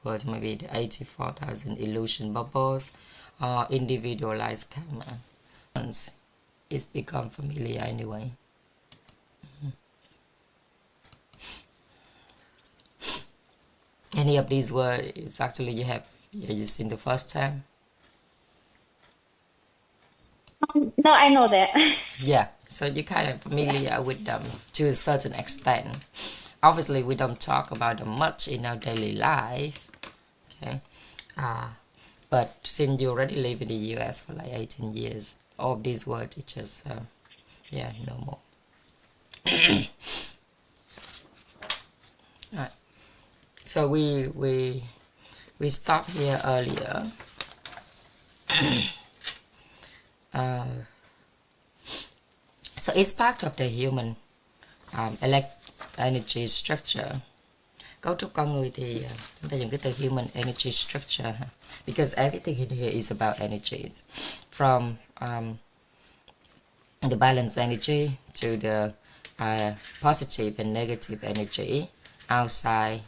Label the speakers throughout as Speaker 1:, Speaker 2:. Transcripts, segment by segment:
Speaker 1: was maybe the 84,000 illusion bubbles or individualized karma. Once it's become familiar anyway. Any of these words is actually you seen the first time?
Speaker 2: No, I know that.
Speaker 1: Yeah, so you're kind of familiar with them to a certain extent. Obviously, we don't talk about them much in our daily life, okay? But since you already live in the US for like 18 years, all of these words, it's just, yeah, no more. Alright, so we stopped here earlier. So it's part of the human energy structure. Cấu trúc con người thì chúng ta dùng cái từ human energy structure because everything in here is about energies, from the balance energy to the positive and negative energy outside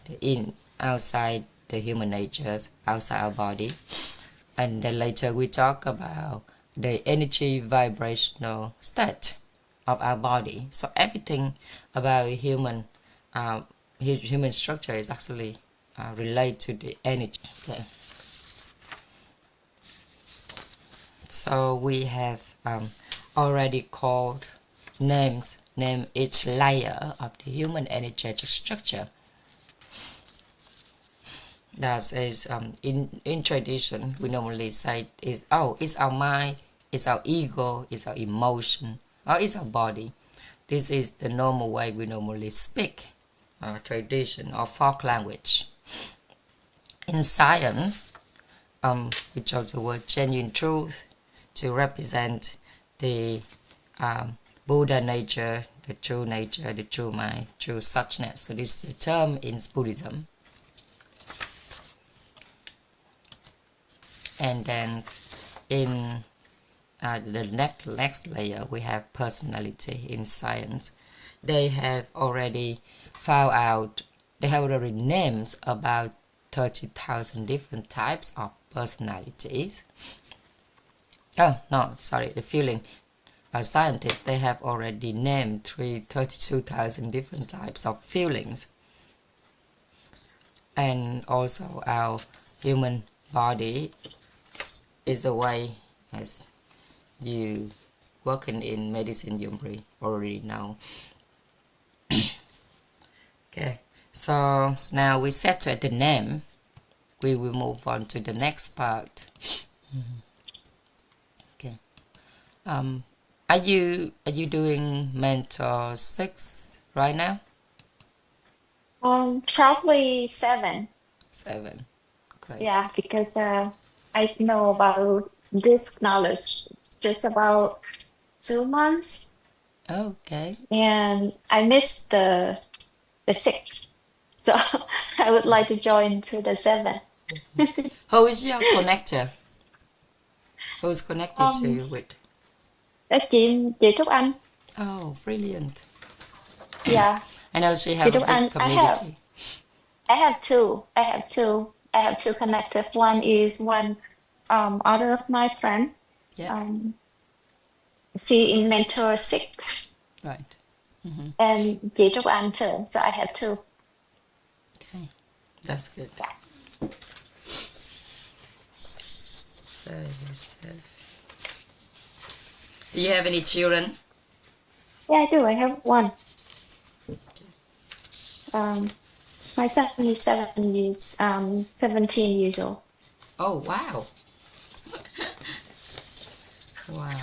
Speaker 1: the human natures, outside our body. And then later we talk about the energy vibrational state of our body. So everything about human structure is actually related to the energy. Okay. So we have already called name each layer of the human energetic structure. That is in tradition we normally say it's our mind, it's our ego, it's our emotion, or it's our body. This is the normal way we normally speak, tradition or folk language. In science, we chose the word genuine truth to represent the Buddha nature, the true mind, true suchness. So this is the term in Buddhism. And then in the next layer we have personality. In science they have already found out, they have already names about 30,000 different types of personalities. Oh no, sorry, the feeling scientists, they have already named 32,000 different types of feelings. And also our human body is a way, as you working in medicine you already know. Okay, so now we settle the name, we will move on to the next part. Okay, are you doing mentor 6 right now?
Speaker 2: Probably 7.
Speaker 1: 7, great.
Speaker 2: Yeah, because I know about this knowledge just about 2 months.
Speaker 1: Okay.
Speaker 2: And I missed the 6, so I would like to join to the 7.
Speaker 1: Who is your connector? Who's connected to you with?
Speaker 2: Chị Trúc Anh.
Speaker 1: Oh, brilliant.
Speaker 2: Yeah.
Speaker 1: I know she have a big community.
Speaker 2: I have two connectors. One is other of my friend.
Speaker 1: Yeah.
Speaker 2: She in mentor 6.
Speaker 1: Right.
Speaker 2: And chị Trúc Anh too. So I have 2.
Speaker 1: Okay, that's good.
Speaker 2: Yeah.
Speaker 1: So, do you have any children?
Speaker 2: Yeah, I do. I have 1. My son is 17 years old.
Speaker 1: Oh, wow. Wow.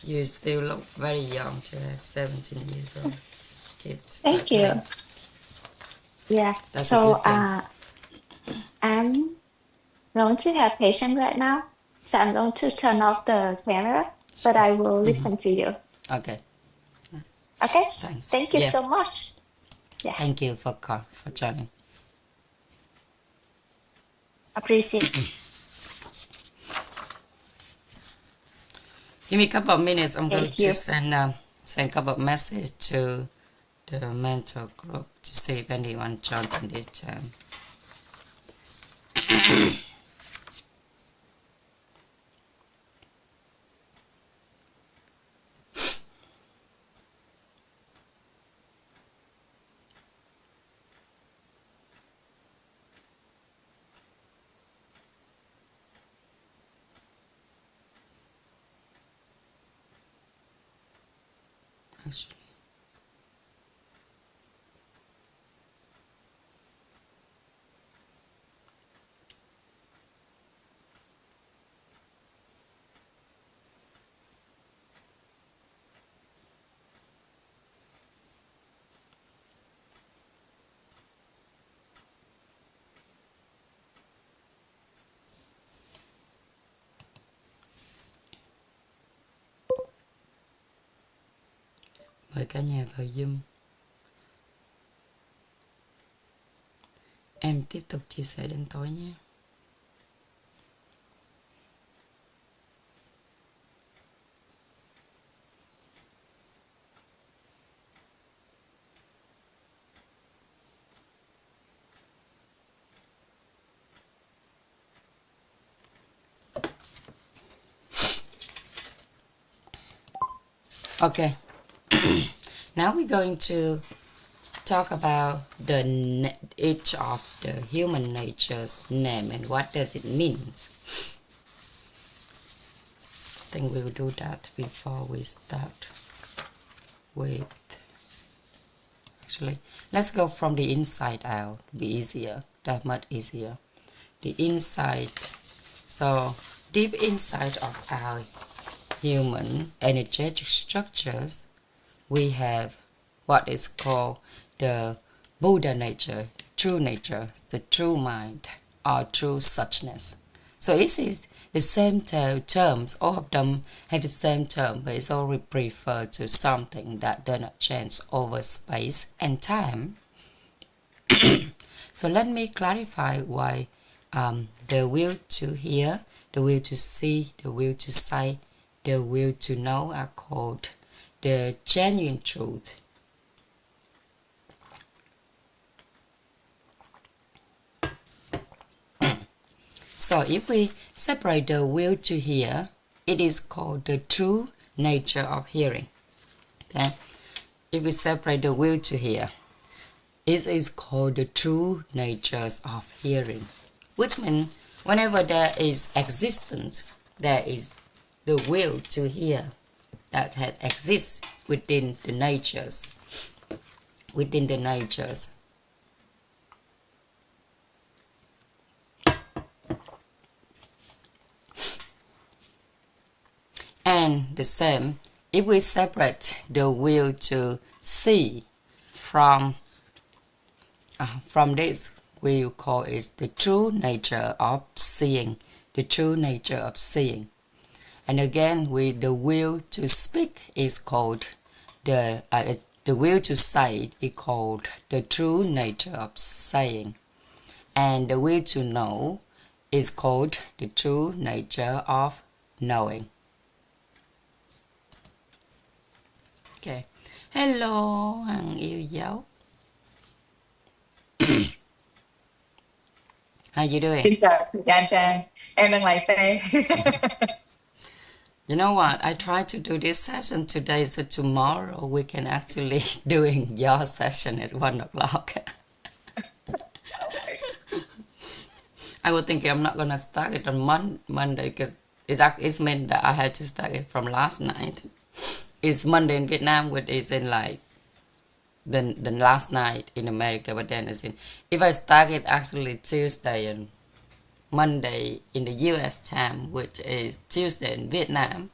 Speaker 1: You still look very young to have 17 years old kids.
Speaker 2: Thank you. Yeah.
Speaker 1: That's
Speaker 2: so I'm going to have patient right now. So I'm going to turn off the camera, but I will listen to you.
Speaker 1: Okay.
Speaker 2: Okay?
Speaker 1: Thanks.
Speaker 2: Thank you so much. Yeah.
Speaker 1: Thank you for joining.
Speaker 2: Appreciate it.
Speaker 1: Give me a couple of minutes. I'm
Speaker 2: Thank
Speaker 1: going to send a couple of messages to the mentor group to see if anyone joins in this term. Actually, mời cả nhà vào Zoom. Em tiếp tục chia sẻ đến tối nhé. Okay. Now we're going to talk about each of the human nature's name and what does it mean. I think we will do that before we start with. Actually, let's go from the inside out. Be easier. That much easier. The inside. So deep inside of our human energetic structures, we have what is called the Buddha nature, true nature, the true mind, or true suchness. So it is the same terms, all of them have the same term, but it's all referred to something that does not change over space and time. So let me clarify why the will to hear, the will to see, the will to say, the will to know are called the genuine truth. So if we separate the will to hear, it is called the true nature of hearing. Okay? If we separate the will to hear, it is called the true natures of hearing. Which means whenever there is existence, there is the will to hear that has exists within the natures. Within the natures. And the same, if we separate the will to see from this, we will call it the true nature of seeing. The true nature of seeing. And again, with the will to speak is called the will to say is called the true nature of saying, and the will to know is called the true nature of knowing. Okay. Hello, hàng yêu dấu. How you doing?
Speaker 3: Xin chào chị Trang, em đang lái xe.
Speaker 1: You know what? I tried to do this session today, so tomorrow we can actually doing your session at 1 o'clock. I was thinking I'm not gonna start it on Monday because it's meant that I had to start it from last night. It's Monday in Vietnam, which is in like the last night in America, but then it's in, if I start it actually Tuesday and Monday in the US time, which is Tuesday in Vietnam,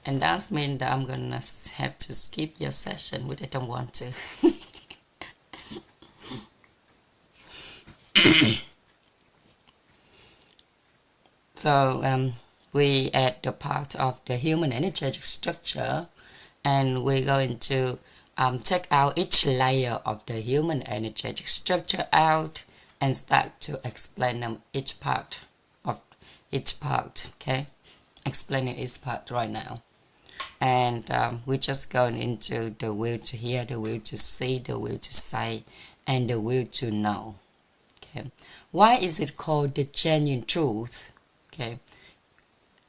Speaker 1: and that means that I'm gonna have to skip your session, which I don't want to. So we at the part of the human energetic structure, and we're going to check out each layer of the human energetic structure out and start to explain them each part, okay? Explaining each part right now. And we're just going into the will to hear, the will to see, the will to say, and the will to know. Okay, why is it called the genuine truth? Okay,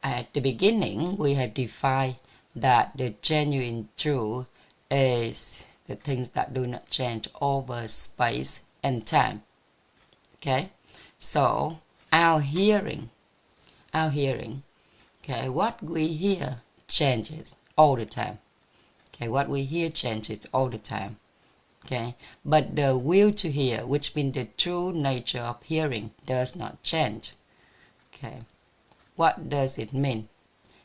Speaker 1: at the beginning we had defined that the genuine truth is the things that do not change over space and time. Okay, so our hearing, okay, what we hear changes all the time. Okay, what we hear changes all the time. Okay, but the will to hear, which means the true nature of hearing, does not change. Okay, what does it mean?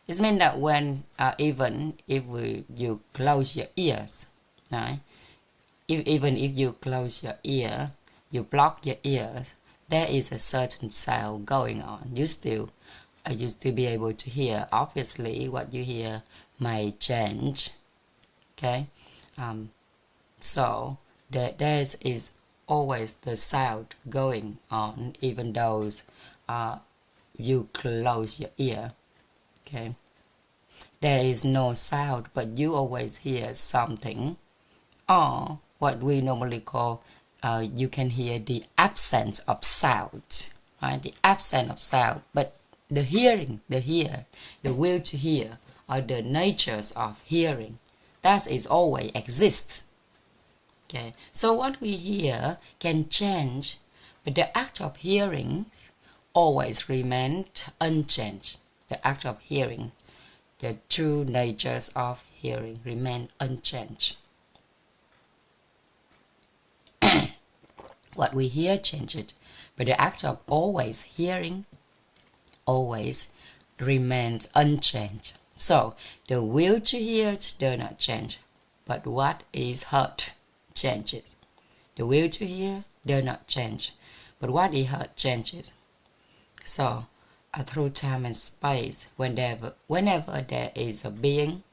Speaker 1: It means that when even if you close your ears, right? Even if you close your ear, you block your ears, there is a certain sound going on. You still be able to hear. Obviously, what you hear may change. Okay, so there is always the sound going on, even though you close your ear. Okay, there is no sound, but you always hear something, or what we normally call you can hear the absence of sound, right? The absence of sound, but the hearing, the will to hear, or the natures of hearing, that is always exists. Okay, so what we hear can change, but the act of hearing always remains unchanged. The act of hearing, the true natures of hearing remain unchanged. What we hear changes, but the act of always hearing always remains unchanged. So the will to hear does not change, but what is heard changes. The will to hear does not change, but what is heard changes. So through time and space, whenever there is a being,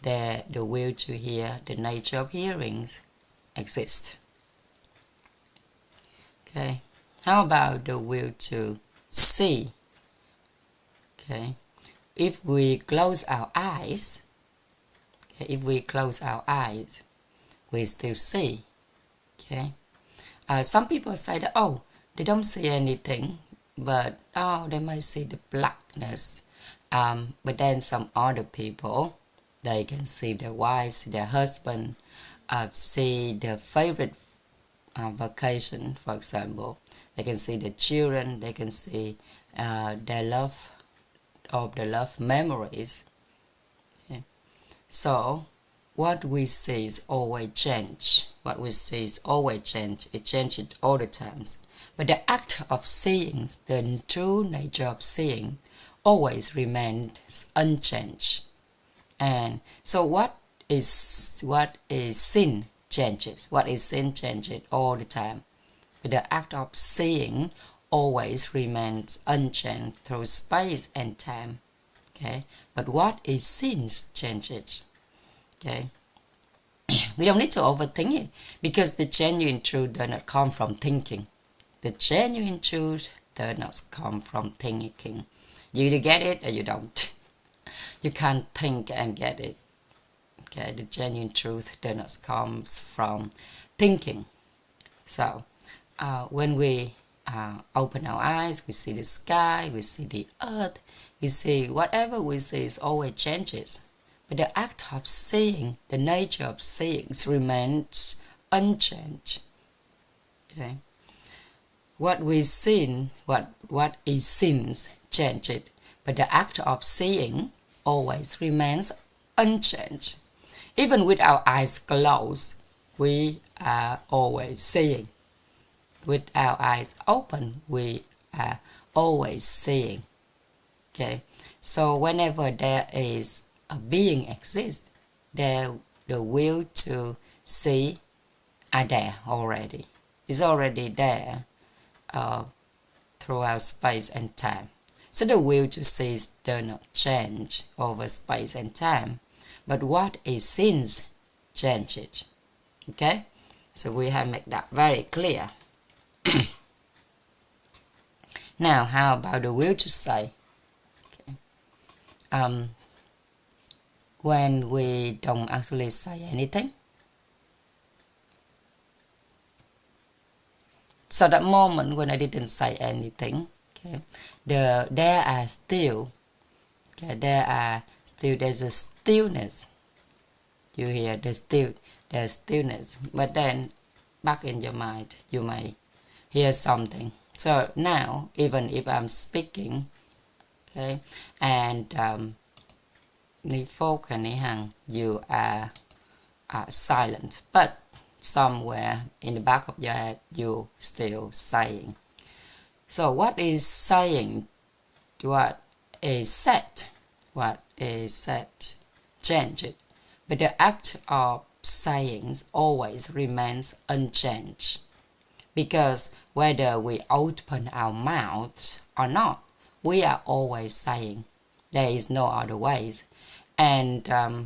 Speaker 1: there the will to hear, the nature of hearings, exists. Okay, how about the will to see? Okay, if we close our eyes, we still see. Okay, some people say that they don't see anything, but they might see the blackness. But then some other people, they can see their wives, their husband, see their favorite vacation, for example. They can see the children, they can see their love memories. Okay. So what we see is always change. It changes all the times. But the act of seeing, the true nature of seeing, always remains unchanged. And so what is sin changes. What is sin changes all the time. But the act of seeing always remains unchanged through space and time. Okay, but what is sin changes. Okay, we don't need to overthink it, because the genuine truth does not come from thinking. The genuine truth does not come from thinking. You either get it or you don't. You can't think and get it. Okay, the genuine truth does not come from thinking. So when we open our eyes, we see the sky, we see the earth, we see whatever we see is always changes. But the act of seeing, the nature of seeing, remains unchanged. Okay, what we see, what is seen changes, but the act of seeing always remains unchanged. Even with our eyes closed, we are always seeing. With our eyes open, we are always seeing. Okay, so whenever there is a being exists, the will to see are there already. It's already there throughout space and time. So the will to see does not change over space and time, but what is seen changes. Okay, so we have made that very clear. Now, how about the will to say? Okay. When we don't actually say anything, So that moment when I didn't say anything, okay, there are still, okay, there's a stillness. You hear there's stillness, but then back in your mind you may hear something. So now even if I'm speaking, okay, and you are silent, but somewhere in the back of your head you still saying. So what is saying? What is said? What is said changes, but the act of saying always remains unchanged, because whether we open our mouths or not, we are always saying. There is no other ways. And I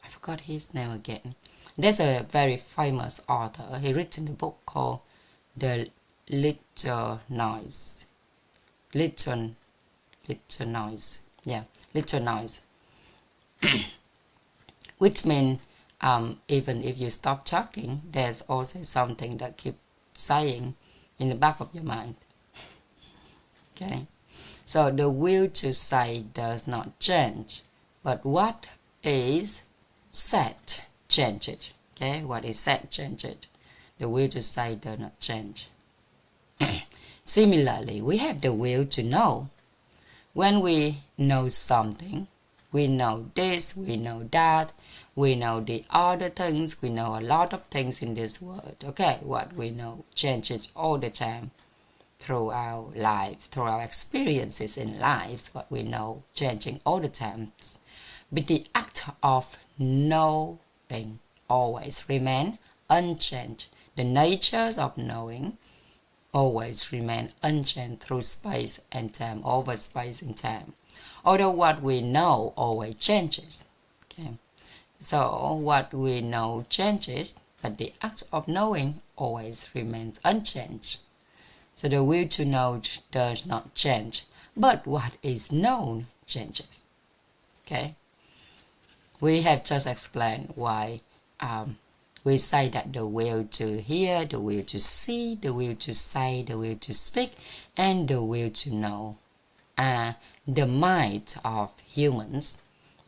Speaker 1: forgot his name again. There's a very famous author. He written a book called The Little Noise. Little Noise. Yeah, Little Noise. Which means even if you stop talking, there's also something that keeps saying in the back of your mind. Okay, so the will to say does not change, but what is said changes. Okay, what is said changes. The will to say does not change. Similarly, we have the will to know. When we know something, we know this, we know that, we know the other things, we know a lot of things in this world. Okay, what we know changes all the time through our life, through our experiences in lives. What we know changing all the time. But the act of knowing always remain unchanged. The natures of knowing always remain unchanged through space and time, over space and time. Although what we know always changes. Okay, so what we know changes, but the act of knowing always remains unchanged. So the will to know does not change, but what is known changes. Okay, we have just explained why we say that the will to hear, the will to see, the will to say, the will to speak, and the will to know are the mind of humans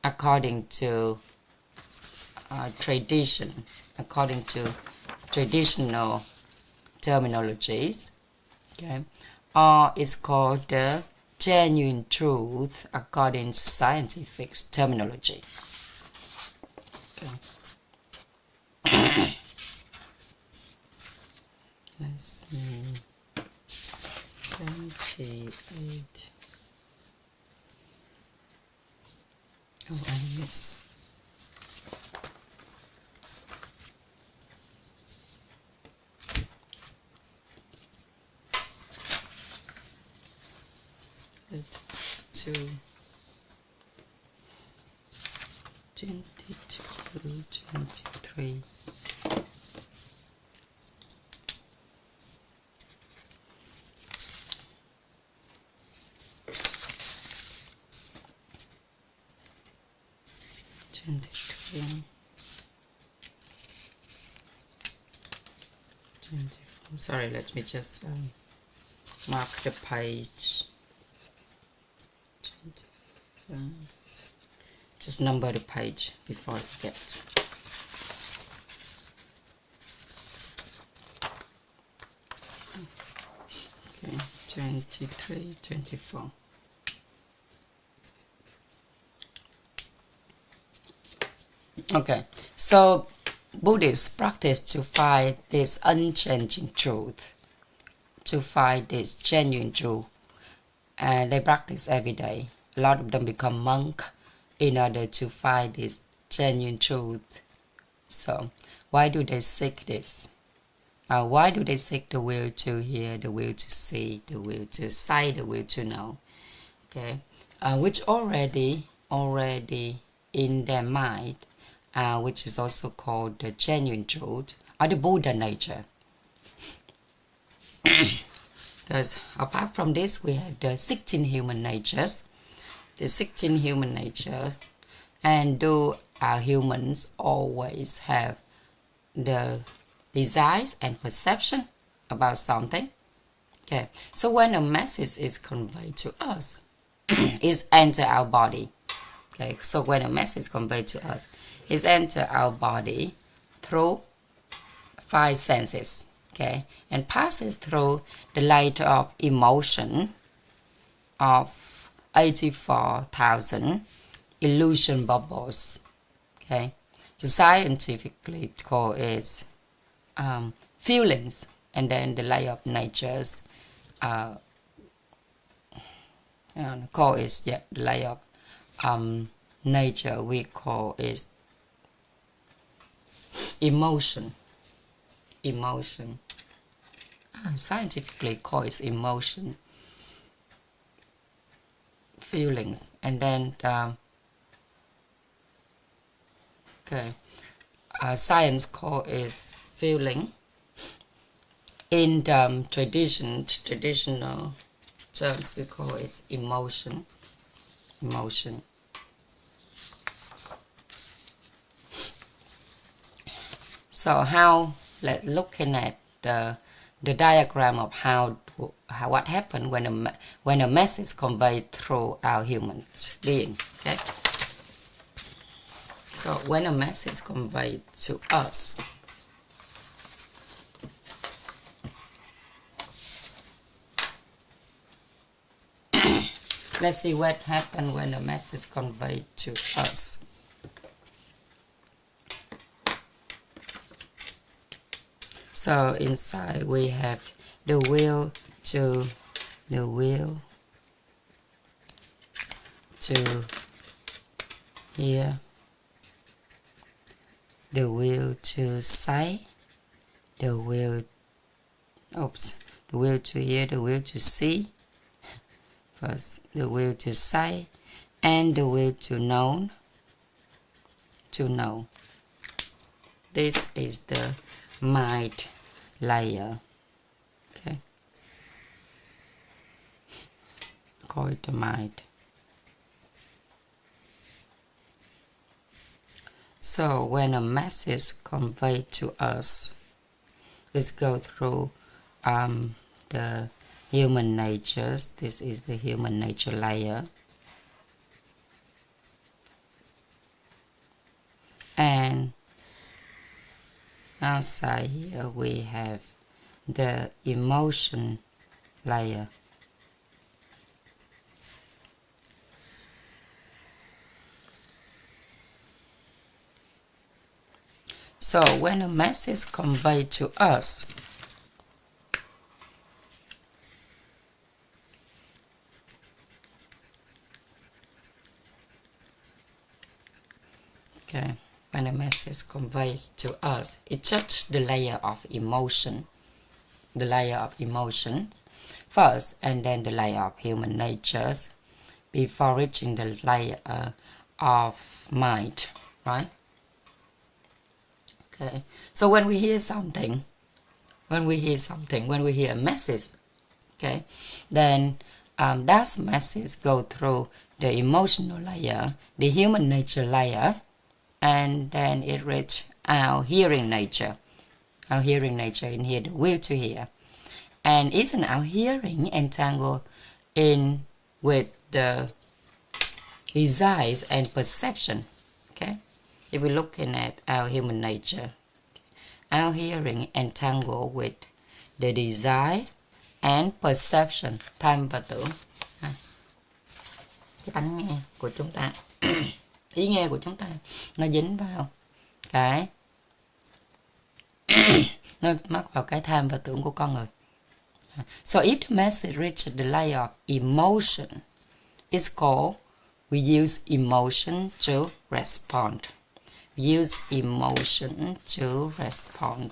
Speaker 1: according to tradition, according to traditional terminologies. Okay, or it's called the genuine truth according to scientific terminology. Okay. Let's see. 28. Oh, I missed. To 22, 23. Sorry, let me just mark the page. 25. Just number the page before I forget. Okay, 23, 24. Okay, so Buddhists practice to find this unchanging truth, to find this genuine truth, and they practice every day. A lot of them become monk in order to find this genuine truth. So why do they seek this? Why do they seek the will to hear, the will to see, the will to say, the will to know? Okay, which already in their mind, which is also called the genuine truth, or the Buddha nature. Because apart from this, we have the 16 human natures. The 16 human natures, and though our humans always have the desires and perception about something. Okay, so when a message is conveyed to us, it's enter our body. Okay, so when a message is conveyed to us, it's enter our body through 5 senses. Okay, and passes through the light of emotion of 84,000 illusion bubbles. Okay, so scientifically called it feelings, and then the layer of nature's call is the layer of nature. We call it emotion. Scientifically call it emotion, feelings, and then science call it feeling. In traditional terms, we call it emotion. So let's looking at the diagram of how what happened when a message conveyed through our human being. Okay. So when a message conveyed to us, let's see what happened when a message conveyed to us. So inside we have the will to hear, the will to say, the will to hear, the will to see. First, the will to say, and the will to know. This is the mind layer. Okay, call it the mind. So when a message conveyed to us, let's go through the human natures. This is the human nature layer. And outside here we have the emotion layer. So when a message conveyed to us, okay, when a message conveys to us, it touches the layer of emotion, first, and then the layer of human natures before reaching the layer of mind, right? Okay, so when we hear something, when we hear a message, okay, then that message go through the emotional layer, the human nature layer, and then it reach our hearing nature. Our hearing nature in here, the will to hear. And isn't our hearing entangled in with the desires and perception? Okay, if we're looking at our human nature, our hearing entangled with the desire and perception, tham và tưởng. Cái tai nghe của chúng ta, ý nghe của chúng ta nó dính vào cái nó mắc vào cái tham và tưởng của con người. So if the message reaches the layer of emotion, it's called, we use emotion to respond. Use emotion to respond.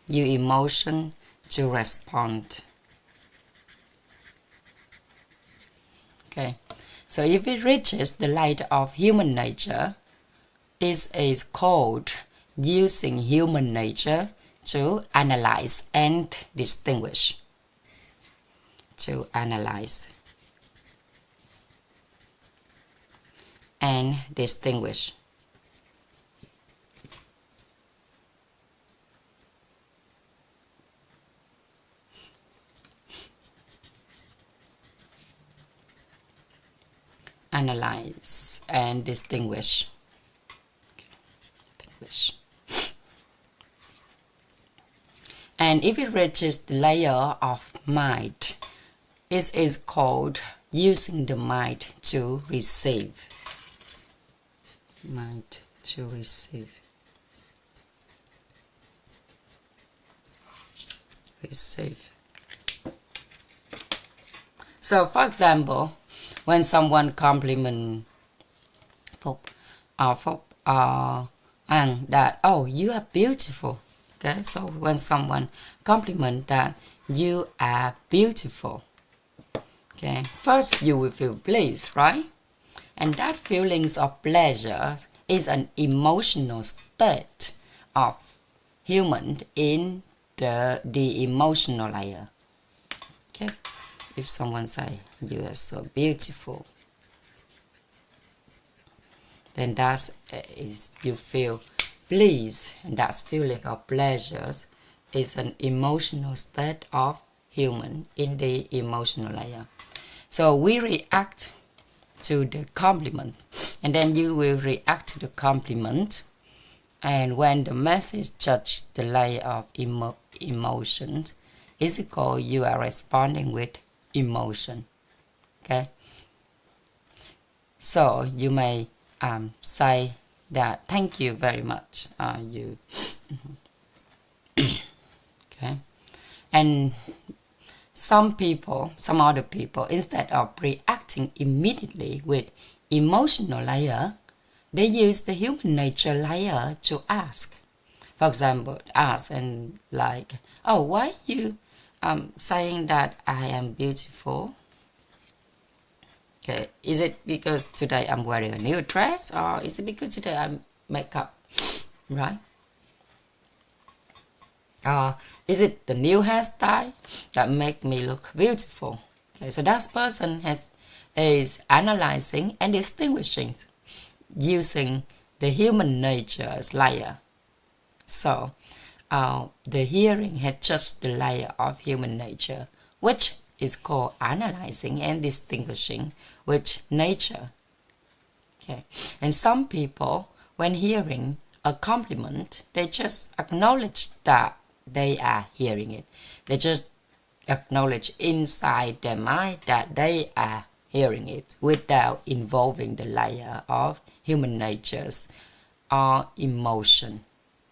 Speaker 1: Use emotion to respond. Okay, so if it reaches the light of human nature, it is called using human nature to analyze and distinguish. To analyze and distinguish. analyze and distinguish. And if it reaches the layer of mind, it is called using the mind to receive. Mind to receive. So, for example, when someone compliment and that, oh, you are beautiful. Okay, so when someone compliment that you are beautiful, okay, first you will feel pleased, right? And that feelings of pleasure is an emotional state of human in the emotional layer. Okay, if someone say you are so beautiful, then that is you feel pleased, and that feeling of pleasures is an emotional state of human in the emotional layer. So we react to the compliment, and then you will react to the compliment, and when the message touches the layer of emotions, is called you are responding with emotion. Okay, so you may say that thank you very much, you okay, and some other people, instead of reacting immediately with emotional layer, they use the human nature layer to ask. For example, ask and like, oh, why you saying that I am beautiful? Okay, is it because today I'm wearing a new dress, or is it because today I make up, right? Is it the new hairstyle that make me look beautiful? Okay, so that person is analyzing and distinguishing using the human nature's layer. So the hearing had just the layer of human nature, which is called analyzing and distinguishing with nature. Okay, and some people, when hearing a compliment, they just acknowledge that they are hearing it. They just acknowledge inside their mind that they are hearing it without involving the layer of human natures or emotion.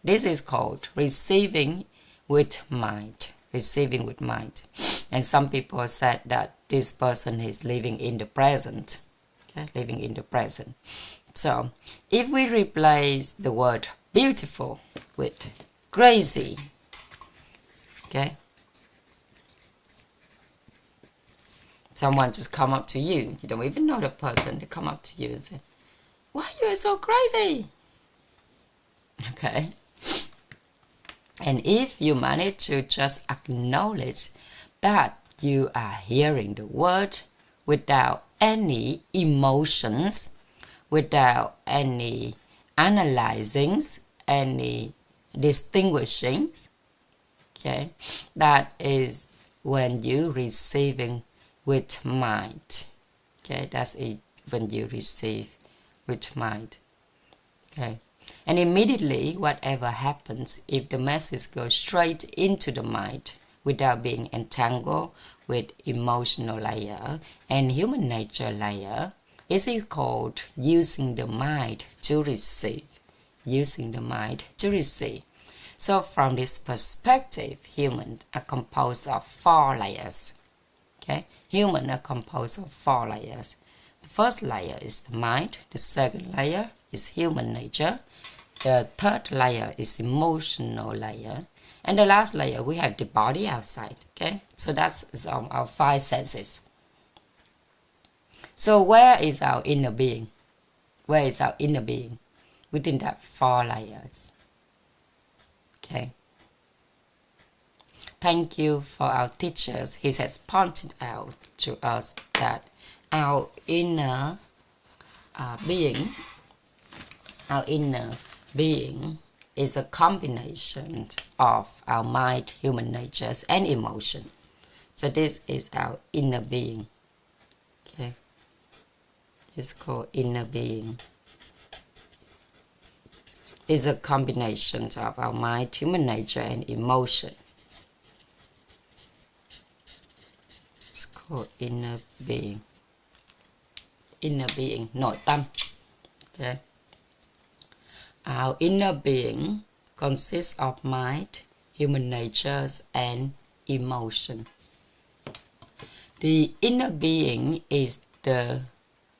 Speaker 1: This is called receiving with mind. Receiving with mind. And some people said that this person is living in the present. Okay, living in the present. So if we replace the word beautiful with crazy, okay, someone just come up to you, you don't even know the person, they come up to you and say, why are you so crazy? Okay, and if you manage to just acknowledge that you are hearing the word without any emotions, without any analyzing, any distinguishing, okay, that is when you receiving with mind. Okay, that's it, when you receive with mind. Okay, and immediately whatever happens, if the message goes straight into the mind without being entangled with emotional layer and human nature layer, is called using the mind to receive. Using the mind to receive. So from this perspective, humans are composed of 4 layers. Okay, humans are composed of 4 layers. The first layer is the mind. The second layer is human nature. The third layer is emotional layer. And the last layer, we have the body outside. Okay, so that's our 5 senses. So where is our inner being? Where is our inner being? Within that 4 layers. Okay. Thank you for our teachers. He has pointed out to us that our inner being is a combination of our mind, human natures, and emotion. So this is our inner being. Okay. is called inner being. It's a combination of our mind, human nature, and emotion. It's called inner being. Inner being, nội tâm. Okay. Our inner being consists of mind, human natures, and emotion. The inner being is the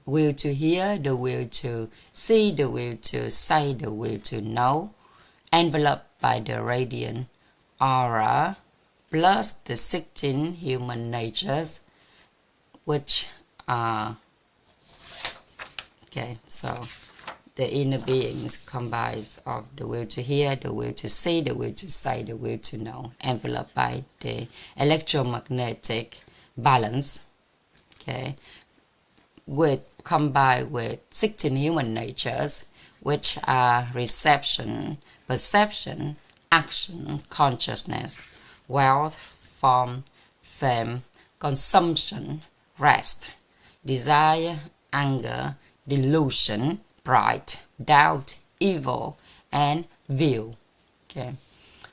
Speaker 1: will to hear, the will to see, the will to say, the will to know, enveloped by the radiant aura, plus the 16 human natures, which are, okay, so the inner being is comprised of the will to hear, the will to see, the will to say, the will to know, enveloped by the electromagnetic balance, okay, combined with 16 human natures, which are reception, perception, action, consciousness, wealth, form, fame, consumption, rest, desire, anger, delusion, pride, doubt, evil, and view. Okay,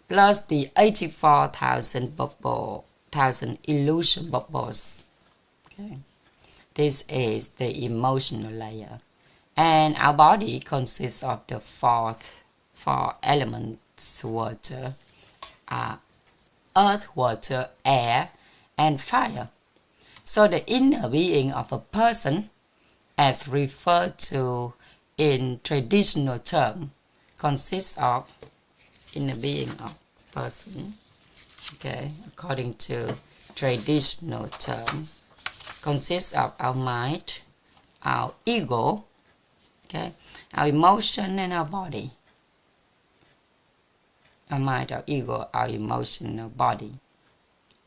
Speaker 1: plus the 84,000 illusion bubbles. Okay. This is the emotional layer. And our body consists of the four elements: water, earth, water, air, and fire. So the inner being of a person, as referred to in traditional term, consists of inner being of person, okay, according to traditional term, consists of our mind, our ego, okay, our emotion, and our body. Our mind, our ego, our emotion, our body.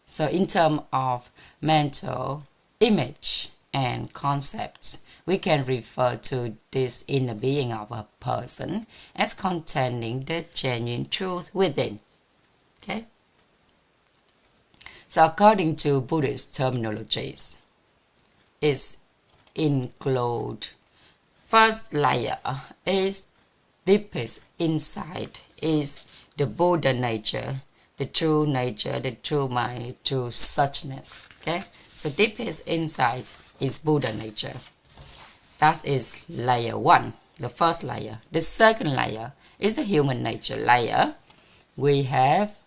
Speaker 1: So in terms of mental image and concepts, we can refer to this inner being of a person as containing the genuine truth within. Okay? So according to Buddhist terminologies, it include first layer is deepest insight, is the Buddha nature, the true nature, the true mind, true suchness. Okay, so deepest insight is Buddha nature. That is layer 1, the first layer. The second layer is the human nature layer. We have,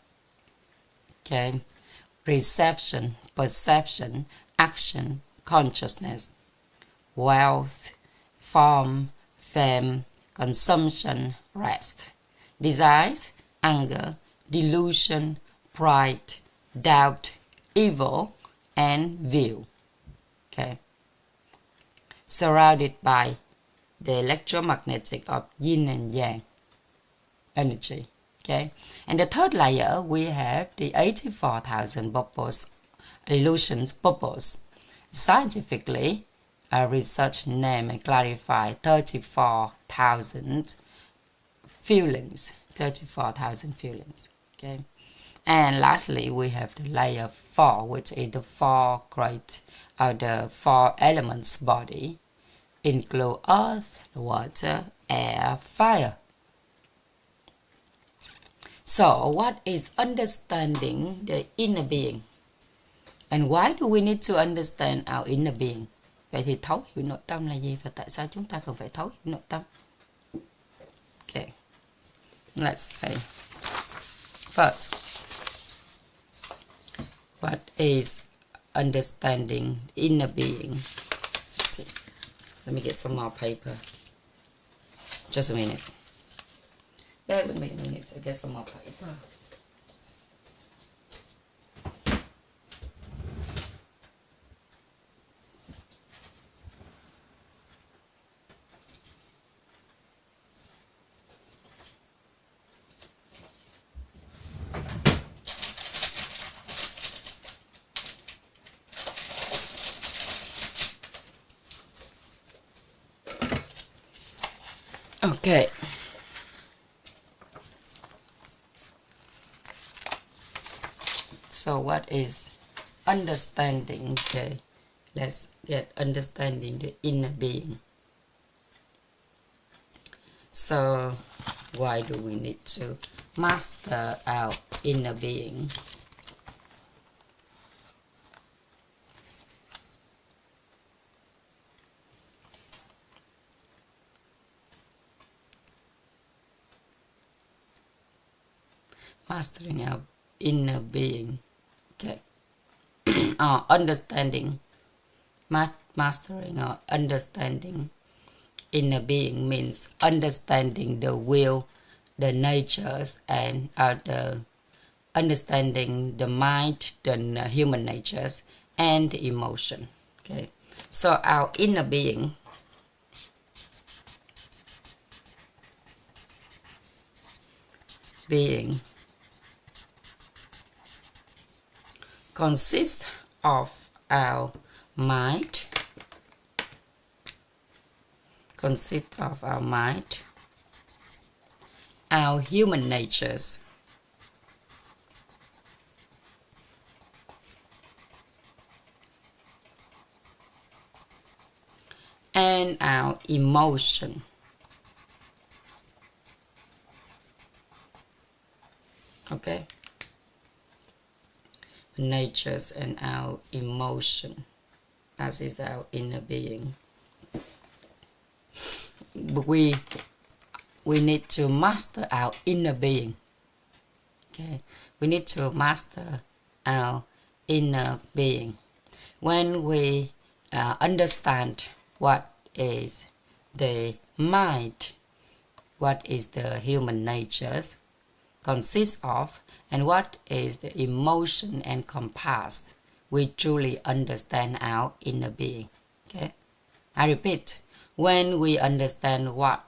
Speaker 1: okay, reception, perception, action, consciousness, wealth, form, fame, consumption, rest, desires, anger, delusion, pride, doubt, evil, and view. Okay. Surrounded by the electromagnetic of yin and yang energy. Okay. And the third layer, we have the 84,000 bubbles, illusions bubbles. Scientifically, research name and clarify 34,000 feelings. 34,000 feelings. Okay. And lastly, we have the layer 4, which is the four elements body, include earth, water, air, fire. So, what is understanding the inner being? And why do we need to understand our inner being? Vậy thì thấu hiểu nội tâm là gì và tại sao chúng ta cần phải thấu hiểu nội tâm? Okay, let's say first, what is understanding inner being? Let me get some more paper. Just a minute. Bear with me a minute to get some more paper. Okay. So what is understanding? Okay, let's get understanding the inner being. So why do we need to master our inner being? Mastering our inner being, okay. Understanding, mastering or understanding inner being means understanding the will, the natures, and the understanding the mind, the human natures, and the emotion. Okay, so our inner being consists of our mind, our human natures, and our emotion. Okay, natures and our emotion, as is our inner being. But we need to master our inner being. Okay, we need to master our inner being. When we understand what is the mind, what is the human natures consists of, and what is the emotion encompassed, we truly understand our inner being. Okay, I repeat, when we understand what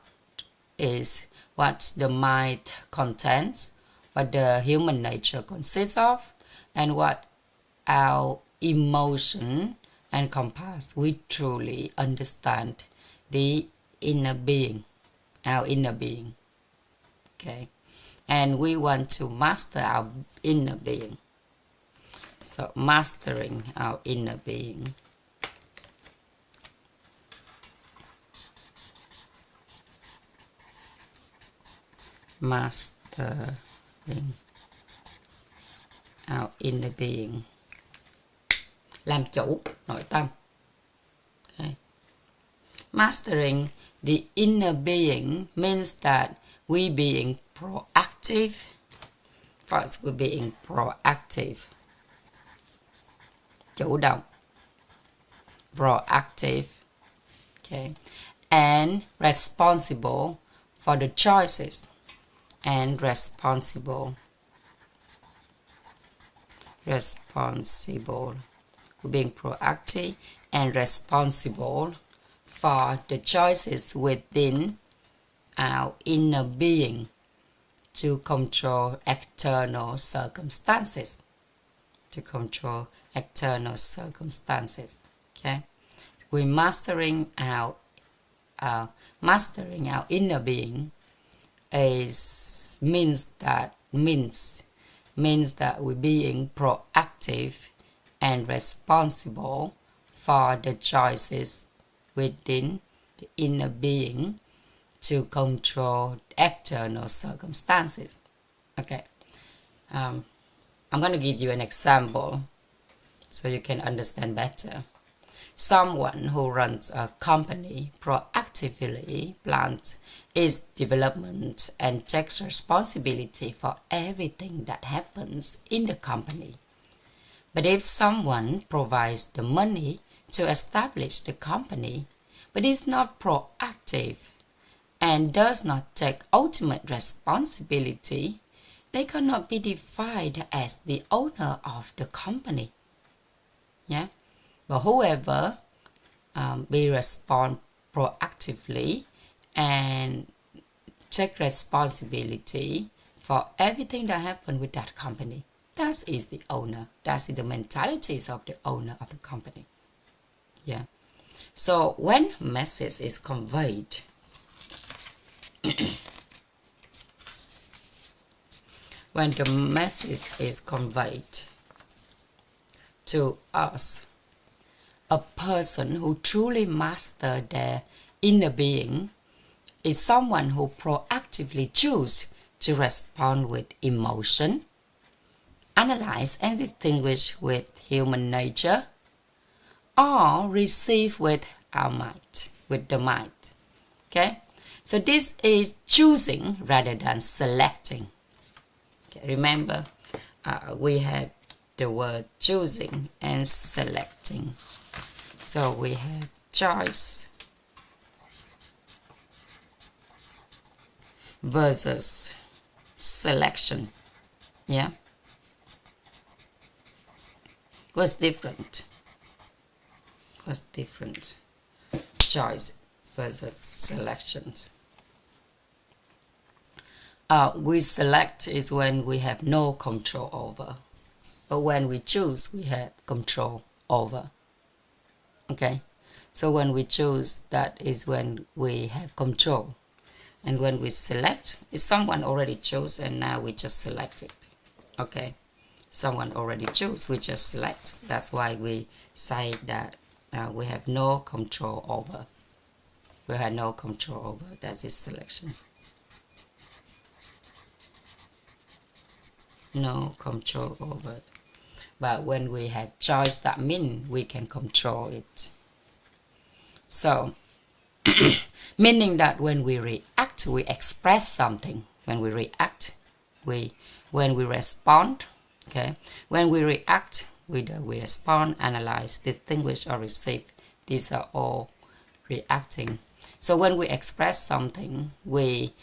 Speaker 1: the mind contains, what the human nature consists of, and what our emotion encompass, we truly understand the inner being, our inner being. Okay, and we want to master our inner being. So mastering our inner being. Mastering our inner being. Làm chủ nội tâm. Okay. Mastering the inner being means that we being proactive. First, we're being proactive. Chủ động. Proactive. Okay. And responsible for the choices. And responsible. We're being proactive and responsible for the choices within our inner being to control external circumstances. Okay, we're mastering our inner being means that we're being proactive and responsible for the choices within the inner being to control external circumstances. Okay, I'm going to give you an example so you can understand better. Someone who runs a company proactively plans its development and takes responsibility for everything that happens in the company. But if someone provides the money to establish the company, but is not proactive and does not take ultimate responsibility, they cannot be defined as the owner of the company. Yeah, but whoever respond proactively and take responsibility for everything that happened with that company, that is the owner. That is the mentalities of the owner of the company. Yeah. So when a message is conveyed, when the message is conveyed to us, a person who truly masters their inner being is someone who proactively chooses to respond with emotion, analyze and distinguish with human nature, or receive with our mind, with the mind. Okay? So this is choosing rather than selecting. Okay, remember, we have the word choosing and selecting. So we have choice versus selection. Yeah? What's different? What's different? Choice versus selection. We select is when we have no control over. But when we choose, we have control over. Okay? So when we choose, that is when we have control. And when we select, is someone already chose and now we just select it. Okay? Someone already chose, we just select. That's why we say that we have no control over. We have no control over. That is selection. No control over. But when we have choice, that means we can control it. So, meaning that when we react, we express something. When we react, when we respond, okay? When we react, we respond, analyze, distinguish, or receive. These are all reacting. So when we express something, we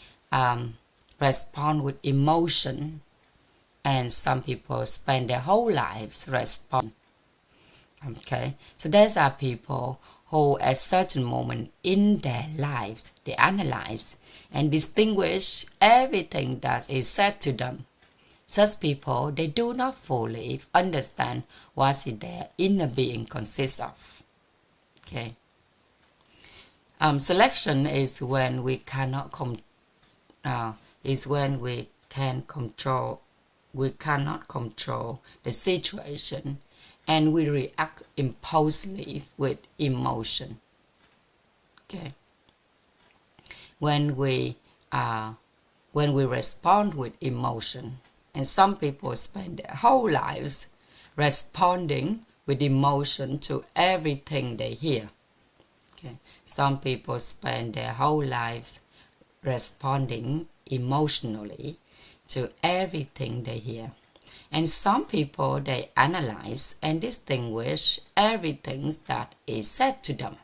Speaker 1: respond with emotion, and some people spend their whole lives responding. Okay, so these are people who at certain moment in their lives, they analyze and distinguish everything that is said to them. Such people, they do not fully understand what their inner being consists of. Okay. Selection is when we cannot cannot control the situation, and we react impulsively with emotion. Okay. When we respond with emotion, and some people spend their whole lives responding with emotion to everything they hear. Okay. Some people spend their whole lives responding emotionally to everything they hear. And some people, they analyze and distinguish everything that is said to them.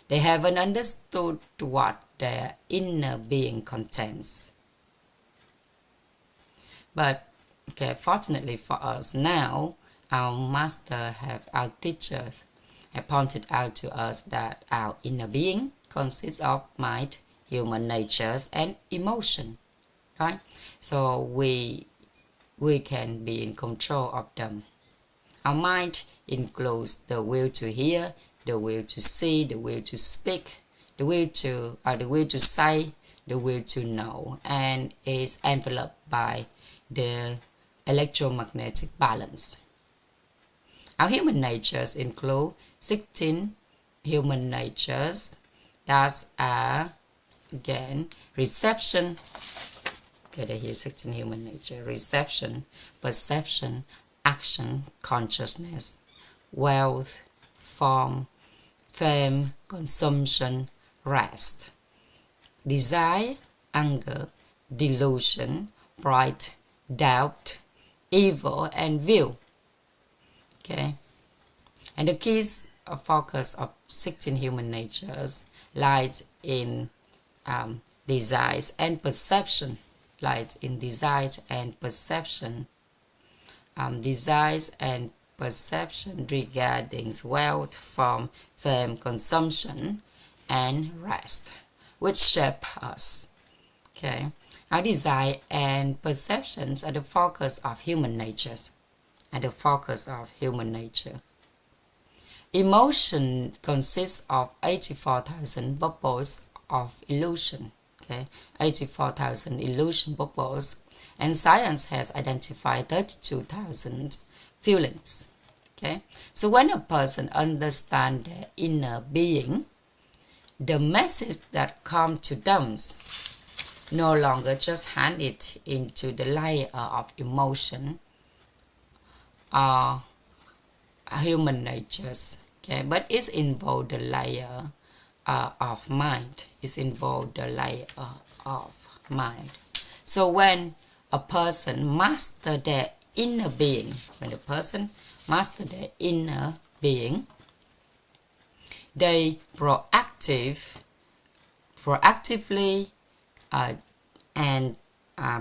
Speaker 1: They haven't understood what their inner being contains. But, okay, fortunately for us now, our teachers have pointed out to us that our inner being consists of mind, human natures, and emotion. Right? So we can be in control of them. Our mind includes the will to hear, the will to see, the will to speak, the will to say, the will to know, and is enveloped by the electromagnetic balance. Our human natures include 16 human natures that are, again, reception. Okay, here 16 human nature: reception, perception, action, consciousness, wealth, form, fame, consumption, rest, desire, anger, delusion, pride, doubt, evil, and view. Okay, and the keys of focus of 16 human natures lies in desires and perception. Lies in desires and perception. Desires and perception regarding wealth, form, fame, consumption, and rest, which shape us. Okay, our desire and perceptions are the focus of human natures. At the focus of human nature. Emotion consists of 84,000 bubbles of illusion. Okay, 84,000 illusion bubbles, and science has identified 32,000 feelings. Okay, so when a person understands their inner being, the message that comes to them no longer just hand it into the layer of emotion or human natures, okay, but it's involved the layer of mind. It's involved the layer of mind. So when a person master their inner being, when a person master their inner being, they proactively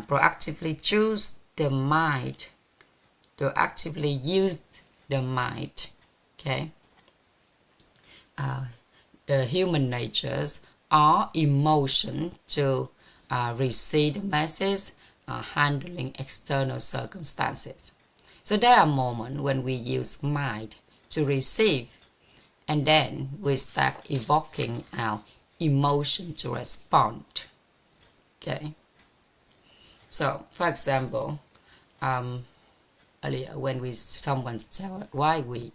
Speaker 1: proactively choose the mind, to actively use the mind, okay, the human natures or emotion to receive the message, handling external circumstances. So there are moments when we use mind to receive, and then we start evoking our emotion to respond. Okay. So, for example, earlier when someone tell us why we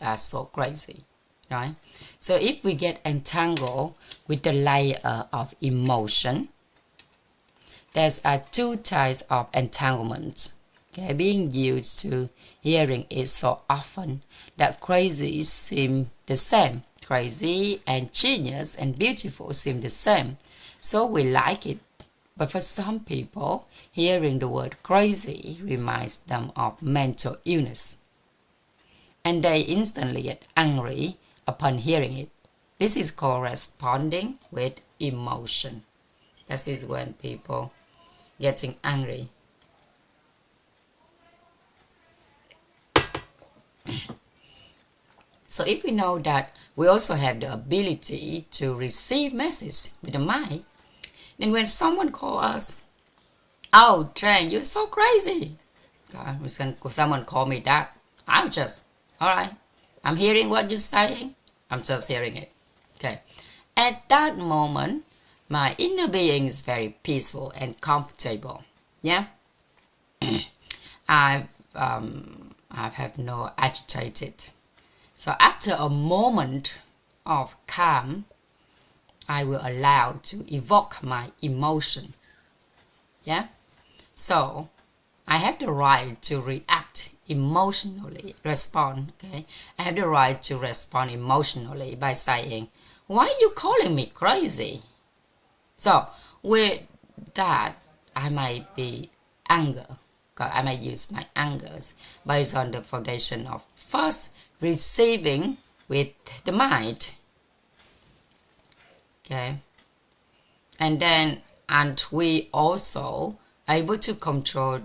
Speaker 1: are so crazy, right? So if we get entangled with the layer of emotion, there's two types of entanglement. Okay, being used to hearing it so often that crazy seem the same. Crazy and genius and beautiful seem the same, so we like it. But for some people, hearing the word crazy reminds them of mental illness, and they instantly get angry upon hearing it. This is corresponding with emotion. This is when people getting angry. So if we know that we also have the ability to receive message with the mind, then when someone call us, "Oh, Trang, you're so crazy," when someone call me that, I'm just, all right, I'm hearing what you're saying, I'm just hearing it. Okay, at that moment, my inner being is very peaceful and comfortable. Yeah, I have no agitated. So after a moment of calm, I will allow to evoke my emotion. Yeah, so I have the right to react emotionally, respond. Okay, I have the right to respond emotionally by saying, "Why are you calling me crazy?" So with that, I might be anger. I might use my angers based on the foundation of first receiving with the mind. Okay, and we also able to control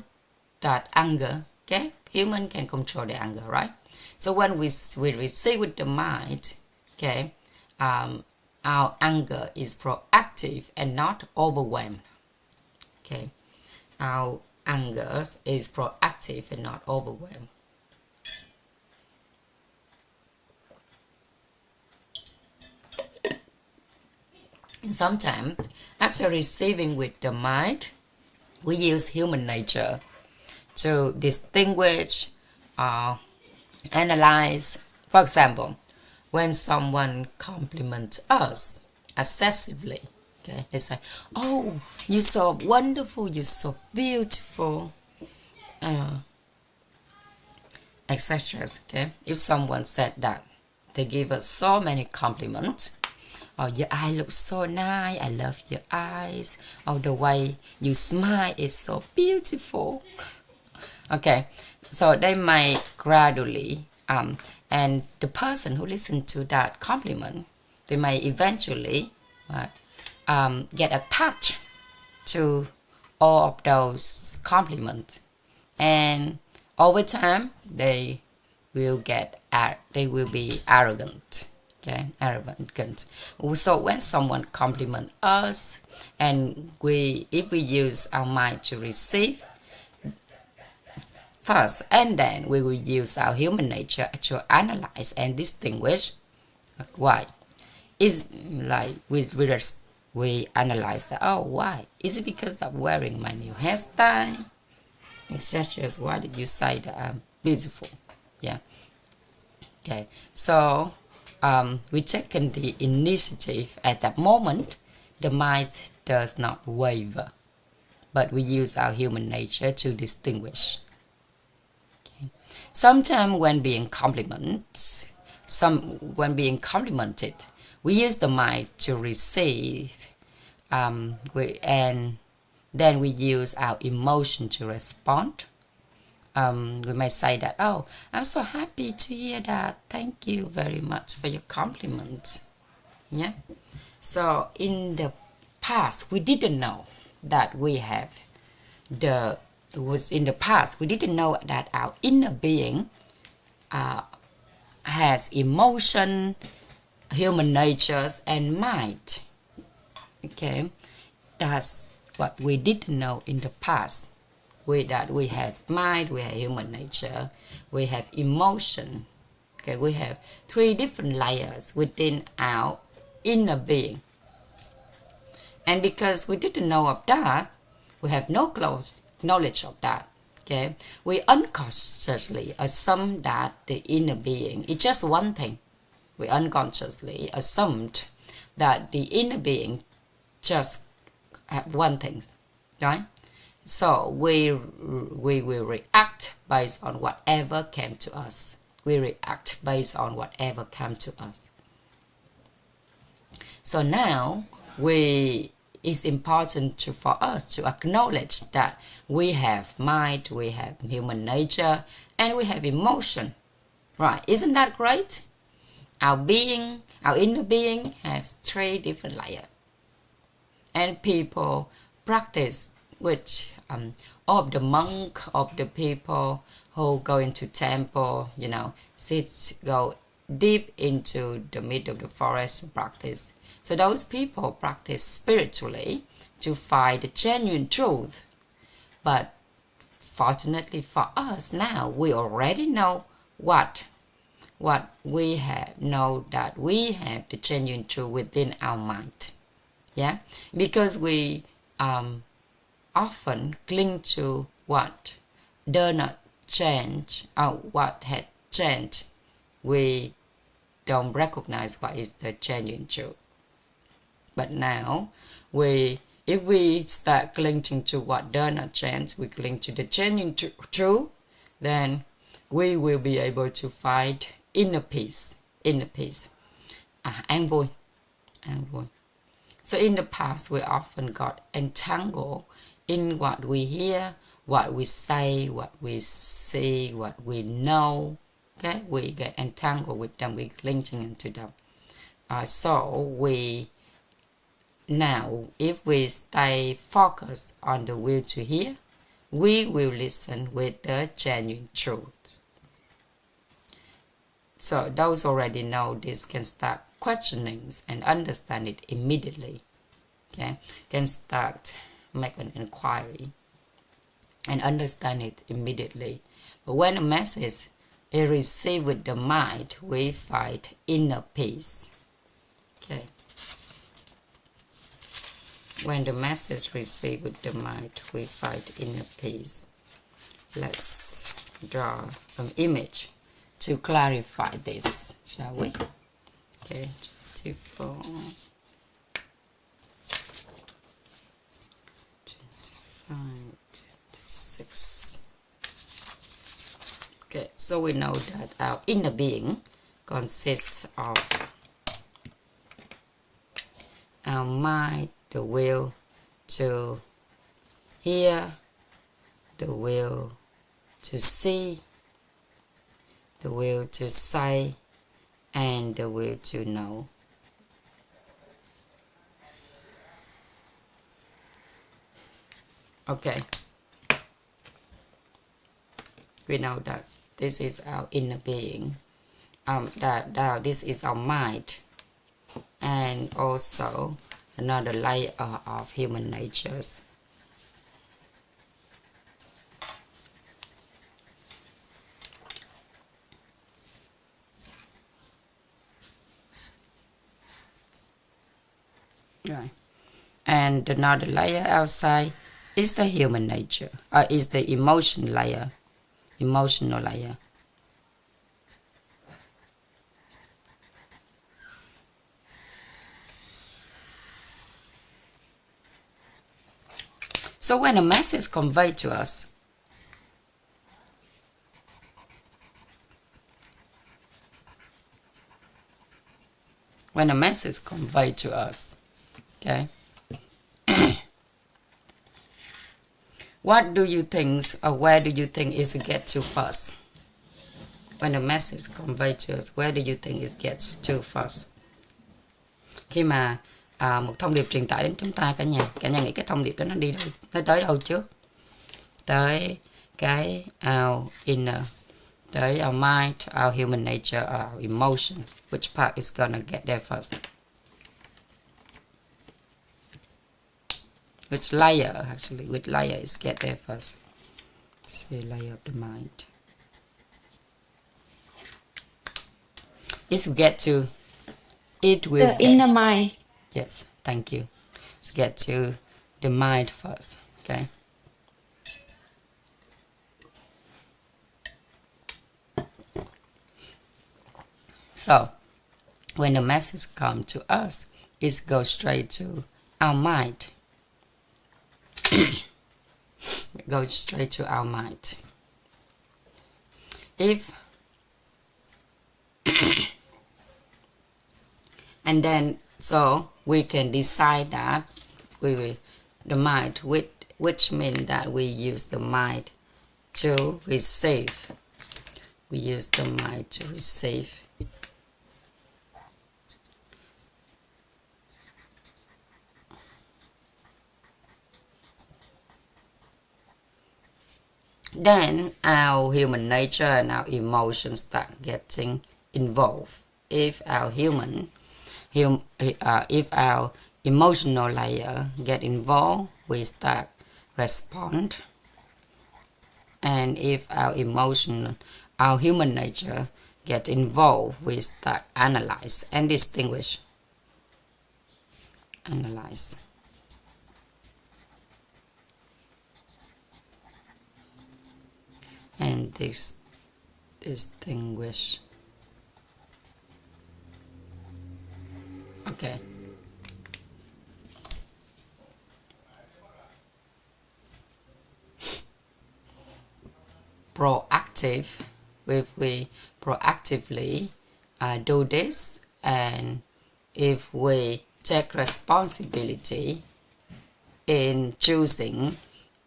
Speaker 1: that anger. Okay, human can control the anger, right? So when we receive with the mind, okay, our anger is proactive and not overwhelmed. Okay, our anger is proactive and not overwhelmed. And sometimes after receiving with the mind, we use human nature to distinguish or analyze. For example, when someone compliments us excessively, okay, they say, "Oh, you're so wonderful, you're so beautiful," etc. Okay, if someone said that, they give us so many compliments. "Oh, your eye looks so nice. I love your eyes. Oh, the way you smile is so beautiful." Okay, so they might gradually, and the person who listened to that compliment, they may eventually get attached to all of those compliments, and over time they will be arrogant. Okay, arrogant. So when someone compliments us, and if we use our mind to receive first, and then we will use our human nature to analyze and distinguish why. Is like we analyze that. Oh, why? Is it because I'm wearing my new hairstyle? It's such as, why did you say that I'm beautiful? Yeah. Okay, so we taken the initiative at that moment. The mind does not waver, but we use our human nature to distinguish. Okay. Sometimes when being complimented, we use the mind to receive, and then we use our emotion to respond. We may say that, oh, I'm so happy to hear that. Thank you very much for your compliment. Yeah. So in the past, we didn't know that we didn't know that our inner being has emotion, human natures, and mind. Okay, that's what we didn't know in the past. That we have mind, we have human nature, we have emotion. Okay, we have 3 different layers within our inner being. And because we didn't know of that, we have no close knowledge of that. Okay, we unconsciously assume that the inner being is just one thing. We unconsciously assumed that the inner being just have one thing, right? So we will react based on whatever came to us. We react based on whatever came to us. So now it's important for us to acknowledge that we have mind, we have human nature, and we have emotion. Right? Isn't that great? Our inner being has 3 different layers. And people practice, which of the monk, of the people who go into temple, go deep into the middle of the forest and practice. So those people practice spiritually to find the genuine truth. But fortunately for us now, we already know what we have, know that we have the genuine truth within our mind. Yeah, because we often cling to what does not change, or what had changed. We don't recognize what is the genuine truth. But now, if we start clinging to what does not change, we cling to the genuine truth, then we will be able to find inner peace. An vui. So in the past, we often got entangled in what we hear, what we say, what we see, what we know. Okay, we get entangled with them, we clinging into them. So now, if we stay focused on the will to hear, we will listen with the genuine truth. So those already know this can start questioning and understand it immediately. Okay, can start make an inquiry and understand it immediately. But when a message is received with the mind, we find inner peace. Okay. When the message received with the mind, we find inner peace. Let's draw an image to clarify this, shall we? Okay, 24, 25, 26. Okay, so we know that our inner being consists of our mind, the will to hear, the will to see, the will to say, and the will to know. Okay, we know that this is our inner being, that this is our mind, and also another layer of human natures. Right. And another layer outside is the human nature, or is the emotional layer. So when a message is conveyed to us, okay, what do you think, or where do you think is it get to first? When a message is conveyed to us, where do you think it gets to first? Khi mà một thông điệp truyền tải đến chúng ta, cả nhà nghĩ cái thông điệp đó nó đi đâu, nó tới đâu trước? Tới cái our inner, tới our mind, our human nature, our emotion. Which part is gonna get there first? Which layer, actually, which layer is get there first? Let's see, layer of the mind. It will get to
Speaker 2: The inner mind.
Speaker 1: Yes, thank you. Let's get to the mind first, okay? So, when the message comes to us, it goes straight to our mind. It goes straight to our mind. And then, so we can decide that the mind, which means that we use the mind to receive. We use the mind to receive. Then our human nature and our emotions start getting involved. If our emotional layer get involved, we start respond. And if our human nature get involved, we start analyze and distinguish. Analyze. And distinguish. Okay. Proactive. If we proactively do this, and if we take responsibility in choosing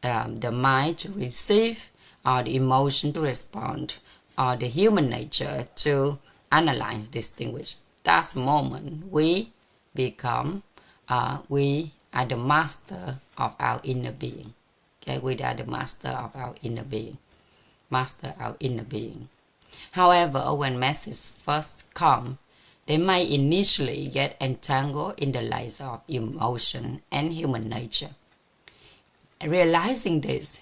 Speaker 1: the mind to receive, or the emotion to respond, or the human nature to analyze, distinguish, that's the moment we become, we are the master of our inner being. Okay, we are the master of our inner being. Master our inner being. However, when messages first come, they may initially get entangled in the layers of emotion and human nature. Realizing this,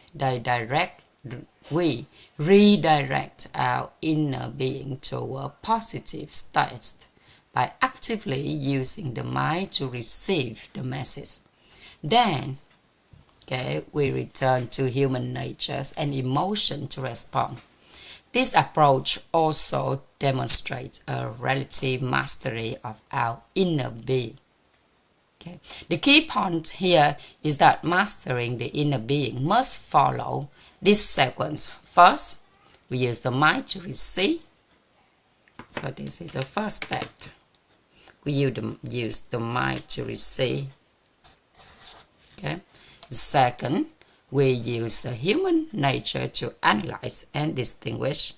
Speaker 1: we redirect our inner being toward positive states by actively using the mind to receive the message. Then, okay, we return to human natures and emotion to respond. This approach also demonstrates a relative mastery of our inner being. Okay. The key point here is that mastering the inner being must follow this sequence. First, we use the mind to receive. So this is the first step. We use the mind to receive. Okay. Second, we use the human nature to analyze and distinguish.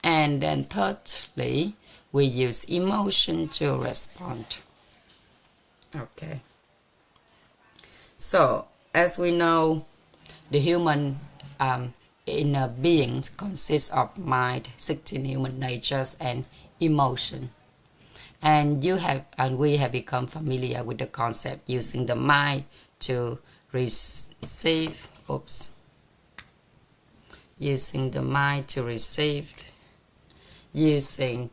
Speaker 1: And then thirdly, we use emotion to respond. Okay. So, as we know, the human inner beings consist of mind, 16 human natures, and emotion. And we have become familiar with the concept using the mind to receive. Using the mind to receive. Using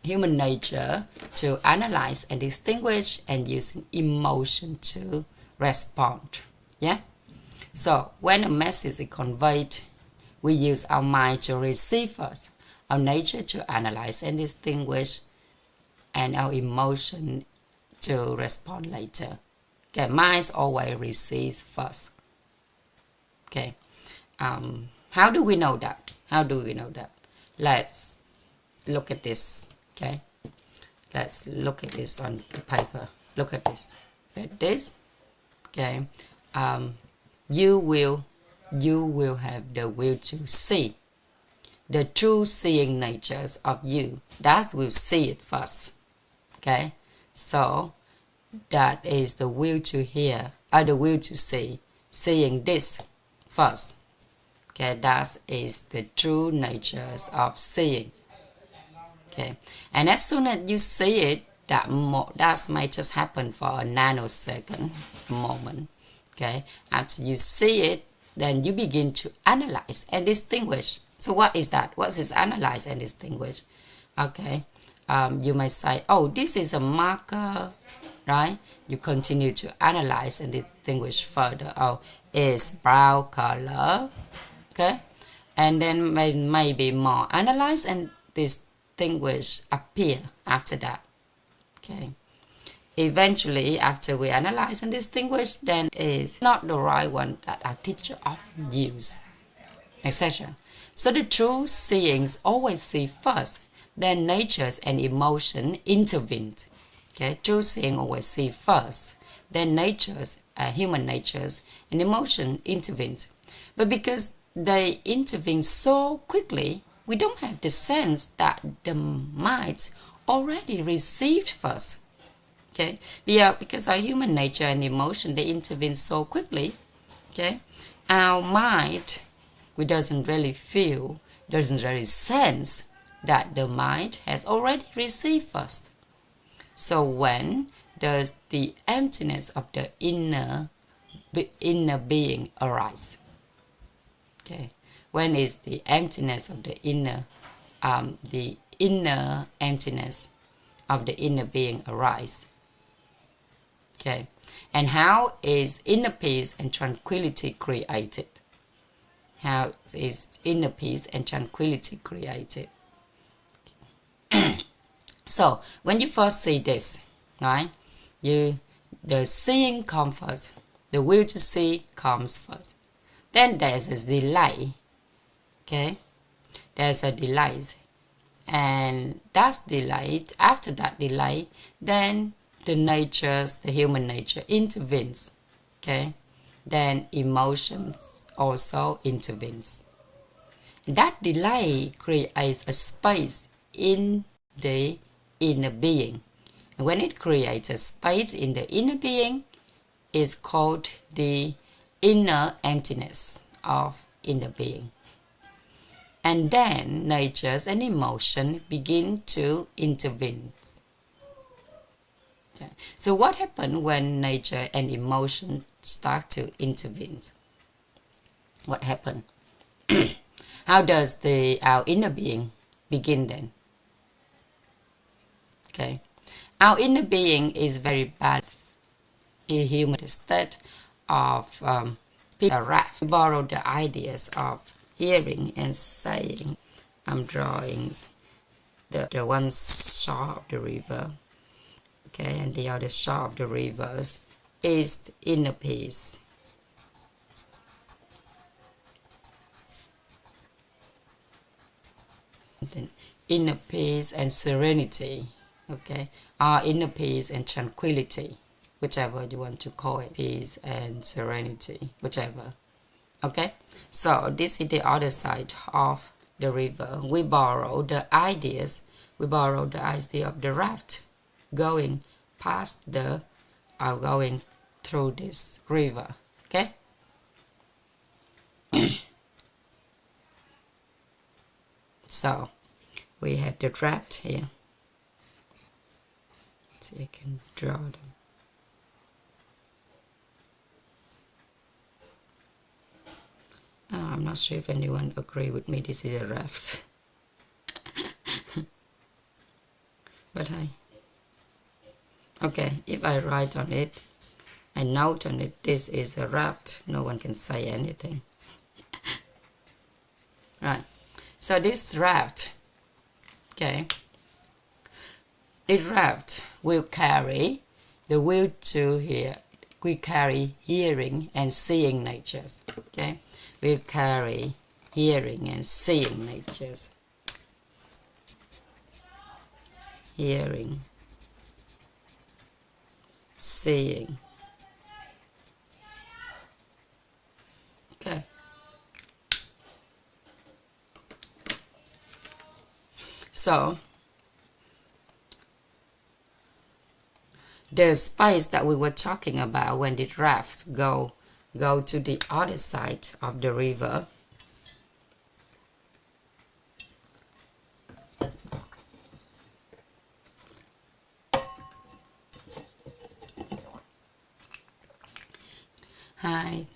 Speaker 1: human nature to analyze and distinguish, and using emotion to respond. Yeah. So when a message is conveyed, we use our mind to receive first, our nature to analyze and distinguish, and our emotion to respond later. Okay, minds always receive first. Okay, how do we know that? How do we know that? Let's look at this. Okay, let's look at this on the paper. Look at this. At this. Okay, you will have the will to see the true seeing natures of you. That will see it first. Okay, so that is the will to hear, or the will to see, seeing this first. Okay, that is the true natures of seeing. Okay, and as soon as you see it, that might just happen for a nanosecond, a moment. Okay, after you see it, then you begin to analyze and distinguish. So what is that? What is analyze and distinguish? Okay, you might say, oh, this is a marker, right? You continue to analyze and distinguish further. Oh, it's brown color. Okay, and then maybe more analyze and distinguish appear after that. Okay, eventually after we analyze and distinguish, then it's not the right one that our teacher often use, etc. So the true seeings always see first, then natures and emotion intervene. Okay, true seeing always see first, then natures, human natures and emotion intervene. But because they intervene so quickly, we don't have the sense that the mind already received first. Okay, yeah, because our human nature and emotion, they intervene so quickly. Okay, our mind, we doesn't really feel, doesn't really sense that the mind has already received first. So when does the emptiness of the inner being arise? Okay, when is the emptiness of the inner emptiness of the inner being arise? Okay, and how is inner peace and tranquility created? How is inner peace and tranquility created? So when you first see this, right, the seeing comes first, the will to see comes first. Then there's a delay. Okay, there's a delay, and that's delayed. After that delay, then the human nature intervenes. Okay, then emotions also intervenes. That delay creates a space in the inner being. And when it creates a space in the inner being, it's called the inner emptiness of inner being. And then natures and emotion begin to intervene. Okay. So what happens when nature and emotion start to intervene? What happens? How does our inner being begin then? Okay, our inner being is very bad. A human state of raft. We borrow the ideas of hearing and saying. Drawings. The one shore of the river. Okay, and the other shore of the rivers is the inner peace. Then inner peace and serenity. Okay, our inner peace and tranquility, whichever you want to call it, peace and serenity, whichever. Okay, so this is the other side of the river. We borrow the ideas. We borrow the idea of the raft going past going through this river. Okay. So we have the raft here. So you can draw them. I'm not sure if anyone agree with me. This is a raft. But okay, if I write on it, I note on it, this is a raft, no one can say anything. Right, so this raft, okay, this raft will carry The will to hear. We carry hearing and seeing natures. Okay, we carry hearing and seeing natures. Hearing, seeing. Okay. So the space that we were talking about when the raft go to the other side of the river, hai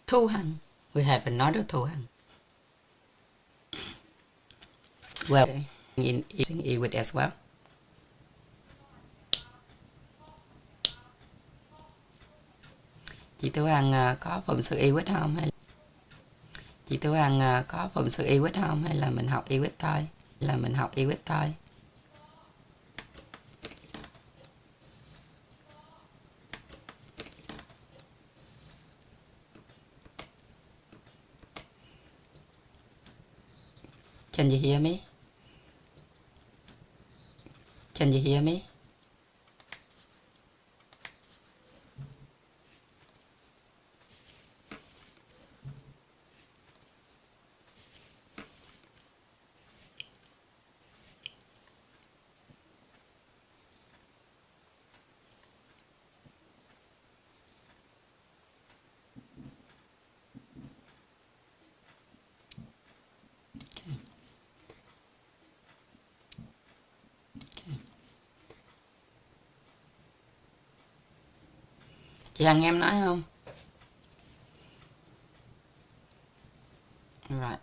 Speaker 1: thu hành, we have another thu hành. Well, in using it with as well. Chị Tú Hằng có phụng sự y quýt không, hay chị Tú Hằng có phụng sự y quýt không, hay là mình học y quýt thôi, Can you hear me? Can you hear me? Chị Hằng em nói không? Right.